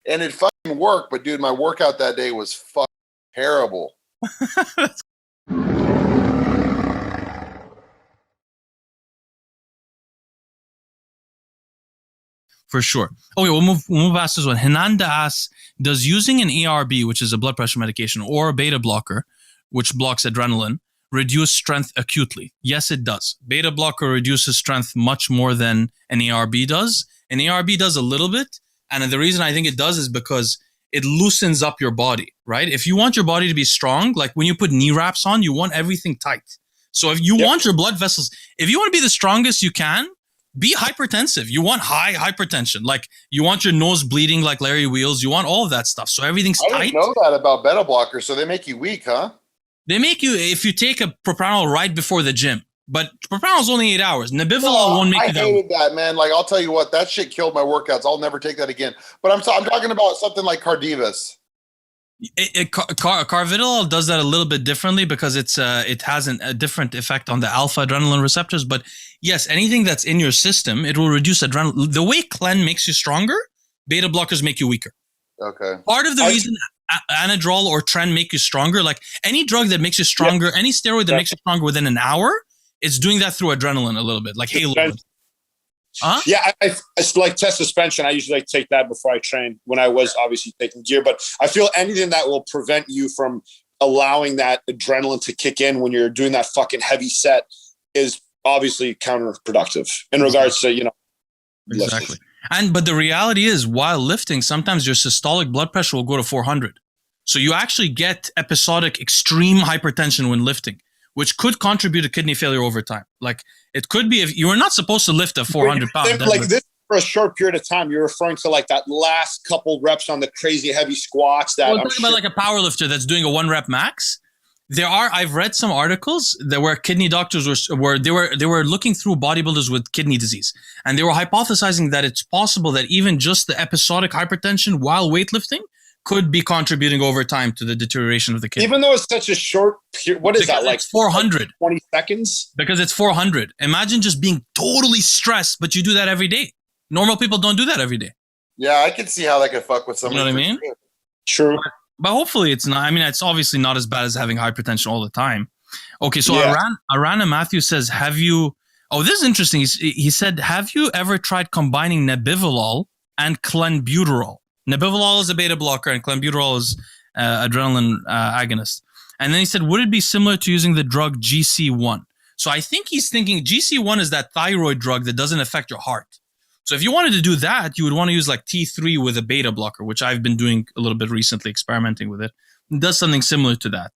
and it fucking worked. But dude, my workout that day was fucking terrible. For sure. Okay, we'll move past this one. Hinanda asks, does using an ARB, which is a blood pressure medication, or a beta blocker, which blocks adrenaline, reduce strength acutely? Yes, it does. Beta blocker reduces strength much more than an ARB does. An ARB does a little bit, and the reason I think it does is because it loosens up your body, right? If you want your body to be strong, like when you put knee wraps on, you want everything tight. So if you want your blood vessels, if you want to be the strongest you can, be hypertensive. You want high hypertension. Like you want your nose bleeding like Larry Wheels. You want all of that stuff. So everything's tight. I didn't know that about beta blockers. So they make you weak, huh? They make you, if you take a propranolol right before the gym. But propranolol is only 8 hours. Nebivolol won't make you that. I hated that, man. Like, I'll tell you what, that shit killed my workouts. I'll never take that again. But I'm talking about something like Cardivas. Carvedilol does that a little bit differently because it has a different effect on the alpha adrenaline receptors. But yes, anything that's in your system, it will reduce adrenaline. The way Clen makes you stronger, beta blockers make you weaker. Okay. Part of the reason Anadrol or Tren make you stronger, like any drug that makes you stronger, any steroid that makes you stronger within an hour, it's doing that through adrenaline a little bit, like Halo. Huh? Yeah, it's like test suspension. I usually take that before I train when I was obviously taking gear. But I feel anything that will prevent you from allowing that adrenaline to kick in when you're doing that fucking heavy set is obviously counterproductive in regards to, Exactly. But the reality is, while lifting, sometimes your systolic blood pressure will go to 400. So you actually get episodic extreme hypertension when lifting, which could contribute to kidney failure over time. Like it could be if you were not supposed to lift a 400 pound. Like this for a short period of time, you're referring to like that last couple reps on the crazy heavy squats. That I'm talking about like a power lifter that's doing a 1 rep max. I've read some articles that where kidney doctors were looking through bodybuilders with kidney disease, and they were hypothesizing that it's possible that even just the episodic hypertension while weightlifting could be contributing over time to the deterioration of the kidney. Even though it's such a short period, what is that, like 400? 20 seconds? Because it's 400. Imagine just being totally stressed, but you do that every day. Normal people don't do that every day. Yeah, I can see how that could fuck with somebody. You know what I mean? True. But hopefully it's not. I mean, it's obviously not as bad as having hypertension all the time. Okay, so Arana Matthew says, have you... Oh, this is interesting. He said, have you ever tried combining nebivolol and clenbuterol? Nebivolol is a beta blocker and clenbuterol is adrenaline agonist. And then he said, would it be similar to using the drug GC1? So I think he's thinking GC1 is that thyroid drug that doesn't affect your heart. So if you wanted to do that, you would want to use like T3 with a beta blocker, which I've been doing a little bit recently, experimenting with it. It does something similar to that.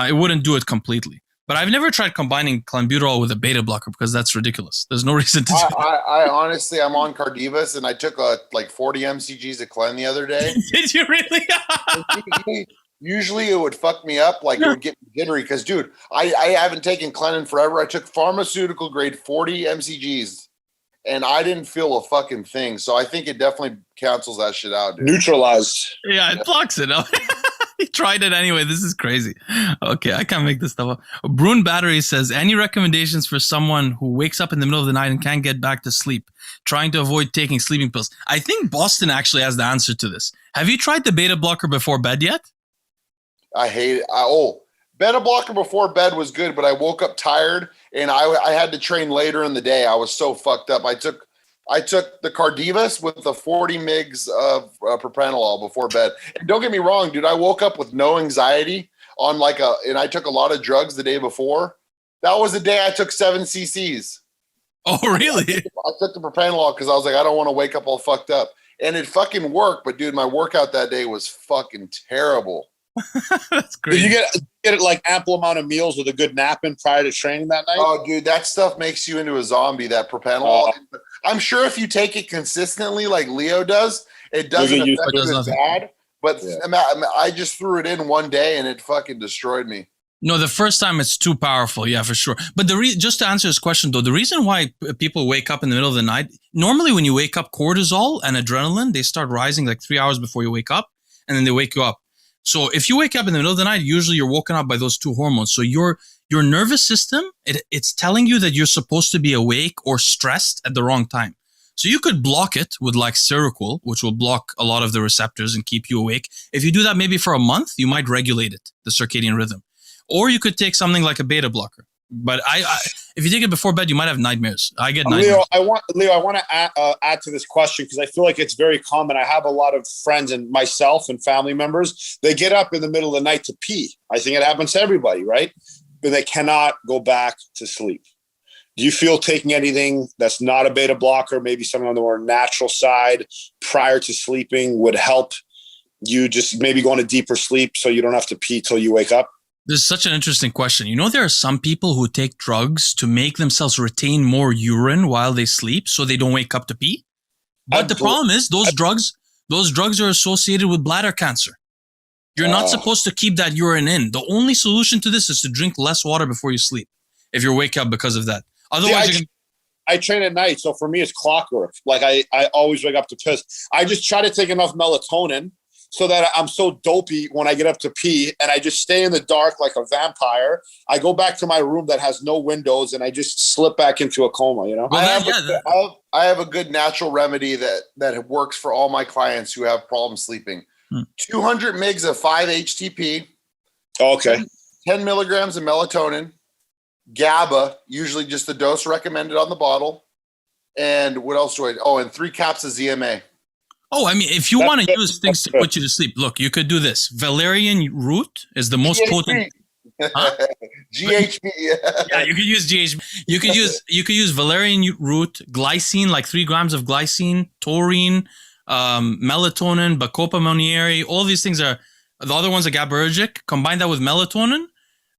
It wouldn't do it completely. But I've never tried combining clenbuterol with a beta blocker because that's ridiculous. There's no reason to do that. I honestly, I'm on Cardivas and I took like 40 mcgs of Clen the other day. Did you really? Usually it would fuck me up, like it would get me jittery because, dude, I haven't taken Clen in forever. I took pharmaceutical grade 40 mcgs. And I didn't feel a fucking thing. So I think it definitely cancels that shit out, dude. Neutralized. Yeah, it blocks it up. He tried it anyway. This is crazy. Okay, I can't make this stuff up. Brune Battery says, any recommendations for someone who wakes up in the middle of the night and can't get back to sleep, trying to avoid taking sleeping pills? I think Bostin actually has the answer to this. Have you tried the beta blocker before bed yet? I hate it. Beta blocker before bed was good, but I woke up tired and I had to train later in the day. I was so fucked up. I took the Cardivas with the 40 mgs of propranolol before bed. And don't get me wrong, dude. I woke up with no anxiety and I took a lot of drugs the day before. That was the day I took 7 cc's. Oh, really? I took the propranolol because I was like, I don't want to wake up all fucked up. And it fucking worked. But dude, my workout that day was fucking terrible. That's great. Did you get like ample amount of meals with a good nap in prior to training that night? Oh, dude, that stuff makes you into a zombie, that propranolol. I'm sure if you take it consistently like Leo does, it doesn't affect you as bad. But I just threw it in one day and it fucking destroyed me. No, the first time it's too powerful. Yeah, for sure. But just to answer his question, though, the reason why people wake up in the middle of the night, normally when you wake up, cortisol and adrenaline, they start rising like 3 hours before you wake up, and then they wake you up. So if you wake up in the middle of the night, usually you're woken up by those two hormones. So your nervous system, it's telling you that you're supposed to be awake or stressed at the wrong time. So you could block it with like Seroquel, which will block a lot of the receptors and keep you awake. If you do that maybe for a month, you might regulate it, the circadian rhythm. Or you could take something like a beta blocker. But if you take it before bed, you might have nightmares. I get nightmares. Leo, I want to add to this question because I feel like it's very common. I have a lot of friends and myself and family members. They get up in the middle of the night to pee. I think it happens to everybody, right? But they cannot go back to sleep. Do you feel taking anything that's not a beta blocker, maybe something on the more natural side prior to sleeping would help you just maybe go into deeper sleep so you don't have to pee till you wake up? This is such an interesting question. You know, there are some people who take drugs to make themselves retain more urine while they sleep so they don't wake up to pee. But the problem is those drugs are associated with bladder cancer. You're not supposed to keep that urine in. The only solution to this is to drink less water before you sleep if you wake up because of that. Otherwise, I train at night, so for me it's clockwork. Like I always wake up to piss. I just try to take enough melatonin so that I'm so dopey when I get up to pee, and I just stay in the dark like a vampire. I go back to my room that has no windows, and I just slip back into a coma, you know? I have a good natural remedy that works for all my clients who have problems sleeping. 200 mgs of 5-HTP. Okay. 10 milligrams of melatonin. GABA, usually just the dose recommended on the bottle. And what else do and 3 caps of ZMA. Oh, I mean, if you want to use things to put you to sleep, look, you could do this. Valerian root is the most potent. Huh? GHB. Yeah, you could use GHB. You could use valerian root, glycine, like 3 grams of glycine, taurine, melatonin, Bacopa monnieri. All these things are, the other ones are GABAergic. Combine that with melatonin.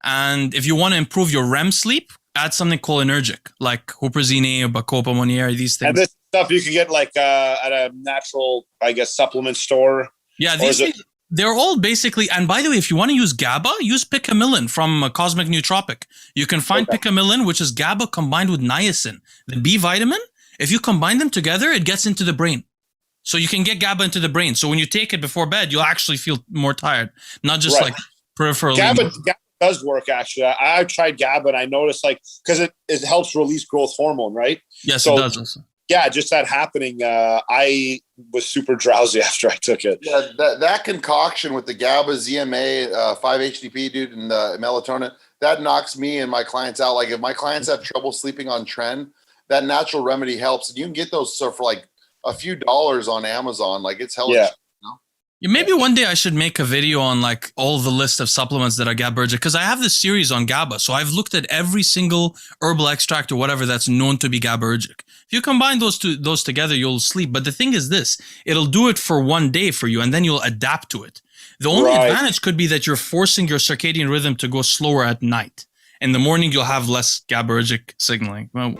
And if you want to improve your REM sleep, add something cholinergic, like huperzine or Bacopa monnieri, these things. And this stuff you can get like at a natural, I guess, supplement store. Yeah, these things, they're all basically, and by the way, if you want to use GABA, use picamilin from Cosmic Nootropic. You can find picamilin, which is GABA combined with niacin, the B vitamin. If you combine them together, it gets into the brain. So you can get GABA into the brain. So when you take it before bed, you'll actually feel more tired, not just like peripherally. GABA does work, actually. I've tried GABA, and I noticed, like, because it helps release growth hormone, right? Yes, so, it does also. Yeah, just that happening. I was super drowsy after I took it. Yeah, that concoction with the GABA, ZMA, 5-HTP, dude, and the melatonin, that knocks me and my clients out. Like, if my clients have trouble sleeping on trend, that natural remedy helps. And you can get those for like a few dollars on Amazon. Like, it's hella cheap. Yeah, maybe one day I should make a video on like all the list of supplements that are GABAergic, because I have this series on GABA. So I've looked at every single herbal extract or whatever that's known to be GABAergic. If you combine those together, you'll sleep. But the thing is this, it'll do it for one day for you, and then you'll adapt to it. The only advantage could be that you're forcing your circadian rhythm to go slower at night. In the morning, you'll have less GABAergic signaling. Well,